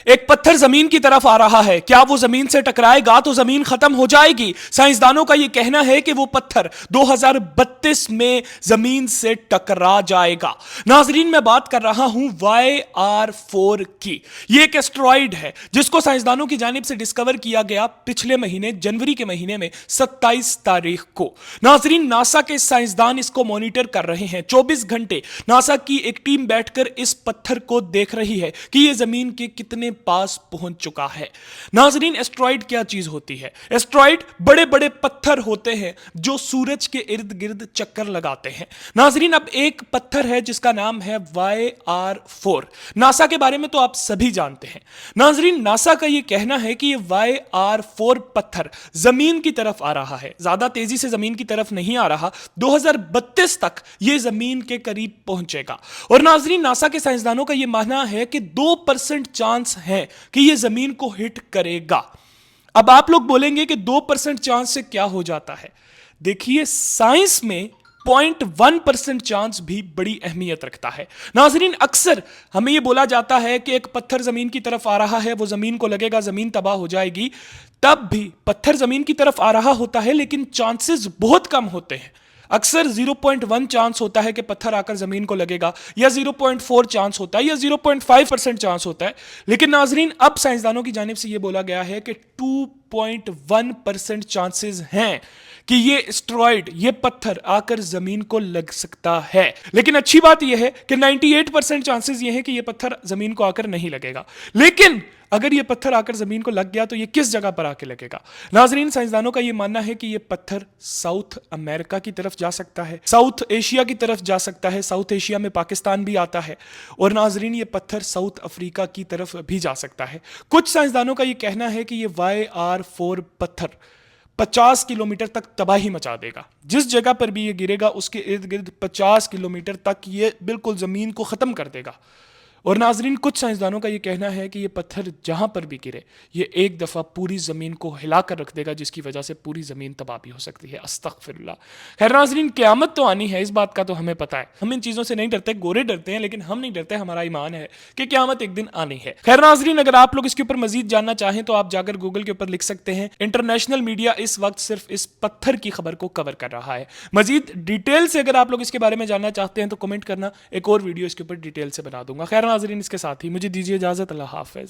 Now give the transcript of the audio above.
ایک پتھر زمین کی طرف آ رہا ہے، کیا وہ زمین سے ٹکرائے گا تو زمین ختم ہو جائے گی؟ سائنسدانوں کا یہ کہنا ہے کہ وہ پتھر 2032 میں زمین سے ٹکرا جائے گا۔ ناظرین، میں بات کر رہا ہوں YR4 کی۔ یہ ایک ایسٹرائیڈ ہے جس کو سائنسدانوں کی جانب سے ڈسکور کیا گیا پچھلے مہینے جنوری کے مہینے میں 27 تاریخ کو۔ ناظرین، ناسا کے سائنسدان اس کو مانیٹر کر رہے ہیں۔ 24 گھنٹے ناسا کی ایک ٹیم بیٹھ کر اس پتھر کو دیکھ رہی ہے کہ یہ زمین کے کتنے پاس پہنچ چکا ہے۔ ناظرین، ایسٹرائیڈ کیا چیز ہوتی ہے؟ ایسٹرائیڈ بڑے بڑے پتھر ہوتے ہیں جو سورج کے ارد گرد چکر لگاتے ہیں۔ ناظرین، اب ایک پتھر ہے جس کا نام ہے YR4۔ ناسا کے بارے میں تو آپ سبھی جانتے ہیں۔ ناظرین، ناسا کا یہ کہنا ہے کہ یہ YR4 پتھر زمین کی طرف آ رہا ہے، زیادہ تیزی سے زمین کی طرف نہیں آ رہا، 2032 تک یہ زمین کے قریب پہنچے گا۔ اور ناظرین، ناسا کے سائنسدانوں کا یہ ماننا ہے کہ 2% چانس ہے کہ یہ زمین کو ہٹ کرے گا۔ اب آپ لوگ بولیں گے کہ 2% چانس سے کیا ہو جاتا ہے؟ دیکھیے، سائنس میں 0.1% چانس بھی بڑی اہمیت رکھتا ہے۔ ناظرین، اکثر ہمیں یہ بولا جاتا ہے کہ ایک پتھر زمین کی طرف آ رہا ہے، وہ زمین کو لگے گا زمین تباہ ہو جائے گی۔ تب بھی پتھر زمین کی طرف آ رہا ہوتا ہے لیکن چانسز بہت کم ہوتے ہیں۔ اکثر 0.1 چانس ہوتا ہے کہ پتھر آ کر زمین کو لگے گا، یا 0.4 چانس ہوتا ہے، یا 0.5% چانس ہوتا ہے۔ لیکن ناظرین، اب سائنسدانوں کی جانب سے یہ بولا گیا ہے کہ 2.1% چانسز ہیں کہ یہ اسٹرائیڈ، یہ پتھر آ کر زمین کو لگ سکتا ہے۔ لیکن اچھی بات یہ ہے کہ 98% چانسز یہ ہیں کہ یہ پتھر زمین کو آ کر نہیں لگے گا۔ لیکن اگر یہ پتھر آ کر زمین کو لگ گیا تو یہ کس جگہ پر آ کے لگے گا؟ ناظرین، سائنسدانوں کا یہ ماننا ہے کہ یہ پتھر ساؤتھ امریکہ کی طرف جا سکتا ہے، ساؤتھ ایشیا کی طرف جا سکتا ہے، ساؤتھ ایشیا میں پاکستان بھی آتا ہے، اور ناظرین، یہ پتھر ساؤتھ افریقہ کی طرف بھی جا سکتا ہے۔ کچھ سائنسدانوں کا یہ کہنا ہے کہ یہ YR4 پتھر 50 کلومیٹر تک تباہی مچا دے گا۔ جس جگہ پر بھی یہ گرے گا اس کے ارد گرد 50 کلومیٹر تک یہ بالکل زمین کو ختم کر دے گا۔ اور ناظرین، کچھ سائنسدانوں کا یہ کہنا ہے کہ یہ پتھر جہاں پر بھی گرے یہ ایک دفعہ پوری زمین کو ہلا کر رکھ دے گا، جس کی وجہ سے پوری زمین تباہ بھی ہو سکتی ہے۔ استغفر اللہ۔ خیر ناظرین، قیامت تو آنی ہے، اس بات کا تو ہمیں پتہ ہے۔ ہم ان چیزوں سے نہیں ڈرتے، گورے ڈرتے ہیں، لیکن ہم نہیں ڈرتے، ہمارا ایمان ہے کہ قیامت ایک دن آنی ہے۔ خیر ناظرین، اگر آپ لوگ اس کے اوپر مزید جاننا چاہیں تو آپ جا کر گوگل کے اوپر لکھ سکتے ہیں۔ انٹرنیشنل میڈیا اس وقت صرف اس پتھر کی خبر کو کور کر رہا ہے۔ مزید ڈیٹیل سے اگر آپ لوگ اس کے بارے میں جاننا چاہتے ہیں تو کمنٹ کرنا، ایک اور ویڈیو اس کے اوپر ڈیٹیل سے بنا دوں گا۔ خیر ناظرین، اس کے ساتھ ہی مجھے دیجیے اجازت۔ اللہ حافظ۔